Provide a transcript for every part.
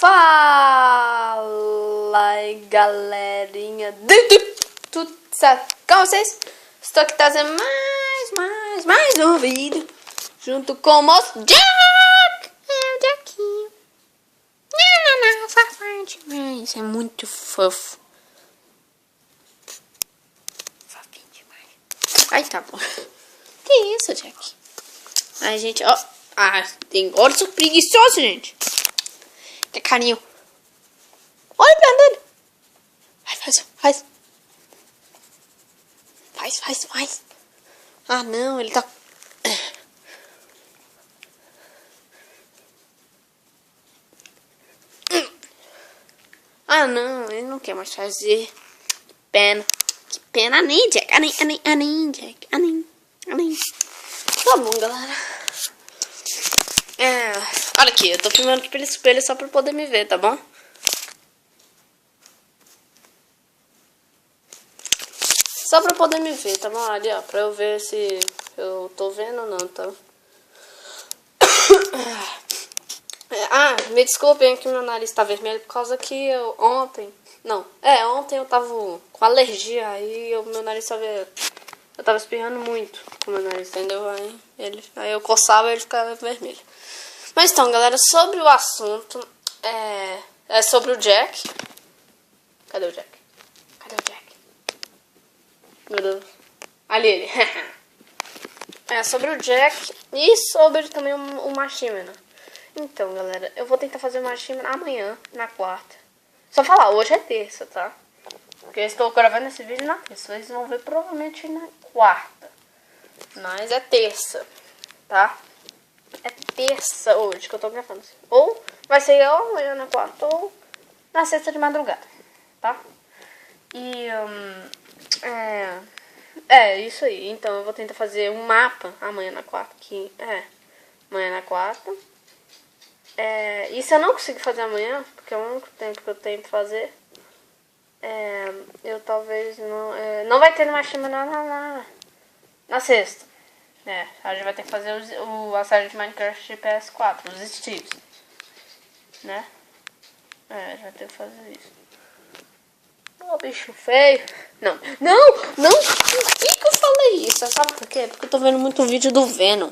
Fala aí, galerinha, tudo certo com vocês? Estou aqui trazendo mais um vídeo junto com o moço Jack. É o Jackinho. Não, fofinho demais. É muito fofo. Fofinho demais. Ai, tá bom. Que isso, Jack? Ai, gente, ó. Tem olhos preguiçosos, gente. Que carinho. Olha pra dele. Faz. Ah, não, ele tá... Ah, não, ele não quer mais fazer. Que pena. Nem, Jack. Jack. Tá bom, galera. Olha aqui, eu tô filmando pelo espelho só pra poder me ver, tá bom? Só pra poder me ver, tá bom? Ali, ó, pra eu ver se eu tô vendo ou não, tá? Me desculpem que meu nariz tá vermelho por causa que eu ontem eu tava com alergia, aí meu nariz tava... Eu tava espirrando muito com meu nariz, entendeu? Aí eu coçava e ele ficava vermelho. Mas então, galera, sobre o assunto, é sobre o Jack. Cadê o Jack? Meu Deus. Ali ele. É sobre o Jack e sobre também o Marshmallow. Então, galera, eu vou tentar fazer o Marshmallow amanhã, na quarta. Só falar, hoje é terça, tá? Porque eu estou gravando esse vídeo na terça. Vocês vão ver provavelmente na quarta. Mas é terça, tá? É terça hoje que eu tô gravando. Ou vai ser ou amanhã na quarta ou na sexta de madrugada, tá? E isso aí. Então eu vou tentar fazer um mapa amanhã na quarta. Amanhã na quarta. E se eu não conseguir fazer amanhã, porque é o único tempo que eu tenho pra fazer, eu talvez não vai ter mais time na sexta. A gente vai ter que fazer a série de Minecraft de PS4, os Steves, né? A gente vai ter que fazer isso. Ô, bicho feio. Não. Por que eu falei isso? Sabe por quê? Porque eu tô vendo muito vídeo do Venom.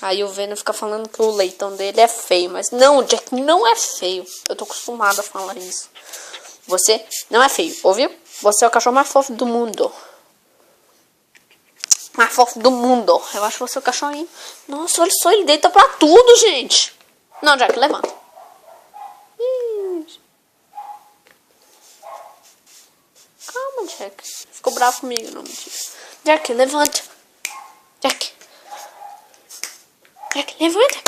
Aí o Venom fica falando que o leitão dele é feio. Mas não, o Jack não é feio. Eu tô acostumada a falar isso. Você não é feio, ouviu? Você é o cachorro mais fofo do mundo. Mais fofo do mundo. Eu acho você o cachorrinho. Nossa, olha só, ele deita pra tudo, gente. Não, Jack, levanta. Calma, Jack. Ficou bravo comigo, não, mentira. Jack, levanta. Jack, levanta.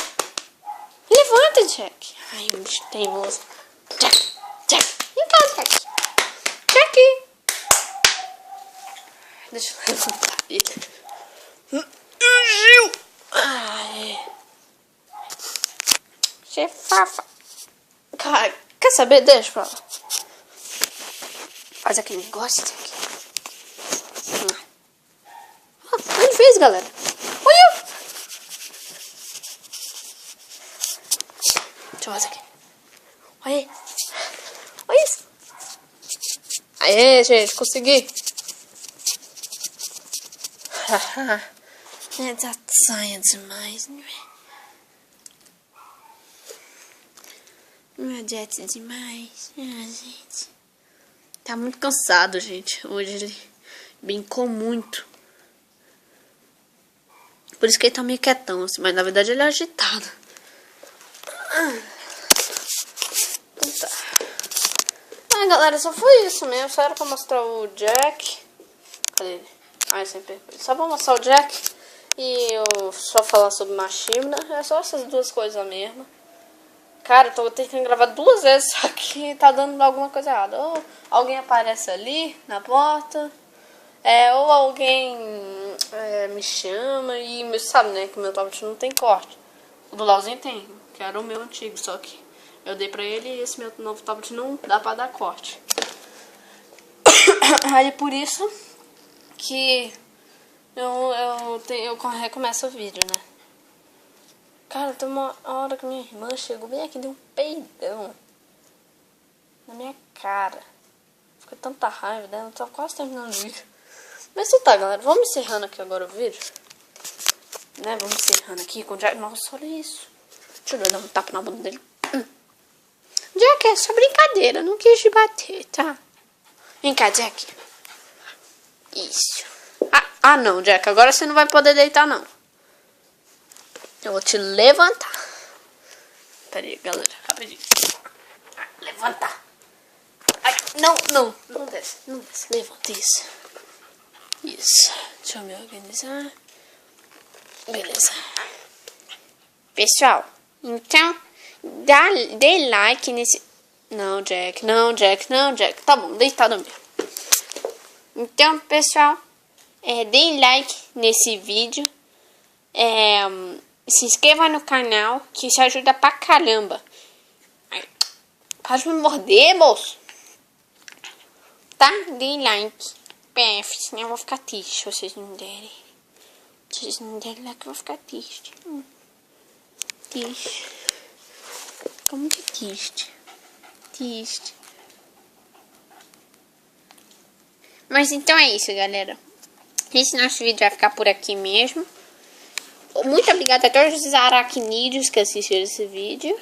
Levanta, Jack. Ai, um bicho teimoso. Jack. Vem cá, Jack. Jack. Deixa eu levantar ele. Gil. Ai. Chefafa. Quer saber? Deixa pra lá. Faz aquele negócio aqui. Ele fez, galera. Olha! Deixa eu fazer aqui. Olha isso. Aê, gente, consegui. Tá sonho demais, não é? Não é jet demais. Gente. Tá muito cansado, gente. Hoje ele brincou muito. Por isso que ele tá meio quietão, assim. Mas na verdade ele é agitado. Então tá. Galera, só foi isso mesmo. Só era pra mostrar o Jack. Cadê ele? Sempre. Só pra mostrar o Jack. E eu só falar sobre Marshmallow. É só essas duas coisas mesmo. Cara, eu tô tentando gravar 2 vezes, só que tá dando alguma coisa errada. Ou alguém aparece ali na porta, ou alguém me chama e sabe, né, que o meu tablet não tem corte. O do Lauzinho tem, que era o meu antigo, só que eu dei pra ele e esse meu novo tablet não dá pra dar corte. Aí por isso que eu recomeço o vídeo, né. Cara, tem uma hora que minha irmã chegou bem aqui, deu um peidão. cara. Fica tanta raiva dela, tá quase terminando o vídeo. Mas então tá, galera, vamos encerrando aqui agora o vídeo. Né, vamos encerrando aqui com o Jack. Nossa, olha isso. Deixa eu dar um tapa na bunda dele. Jack, é só brincadeira, não quis te bater, tá? Vem cá, Jack. Isso. Ah, não, Jack, agora você não vai poder deitar, não. Eu vou te levantar. Pera aí, galera, rapidinho. Levantar. Ai, não desce, levanta, isso. Isso, deixa eu me organizar. Beleza. Pessoal, então, dê like nesse... Não, Jack. Tá bom, deitado mesmo. Então, pessoal, dê like nesse vídeo. Se inscreva no canal, que isso ajuda pra caramba. Para de me morder, moço. Tá? Dê like. PF, senão eu vou ficar triste se vocês não derem. Se vocês não derem like, eu vou ficar triste. Triste. Como que triste? Triste. Mas então é isso, galera. Esse nosso vídeo vai ficar por aqui mesmo. Muito obrigada a todos os aracnídeos que assistiram esse vídeo.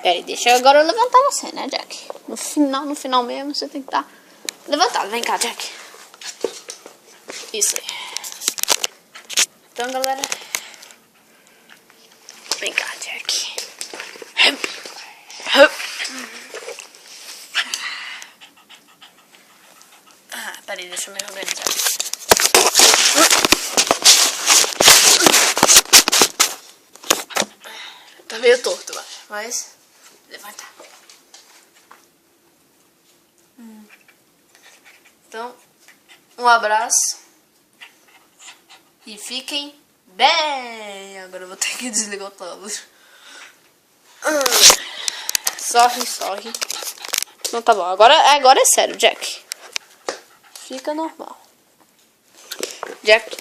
Peraí, deixa eu agora levantar você, né, Jack? No final mesmo, você tem que estar levantado. Vem cá, Jack. Isso aí. Então, galera, vem cá, Jack. Peraí, deixa eu me organizar. Tá meio torto, eu acho, mas levantar. Então, um abraço e fiquem bem. Agora eu vou ter que desligar o tablet. Sorry. Não, tá bom. Agora é sério, Jack. Fica normal. Jack.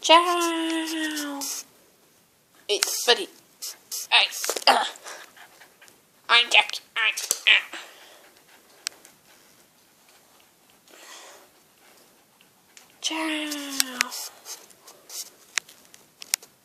Tchau. Eita, peraí. Ai, Jack. Tchau.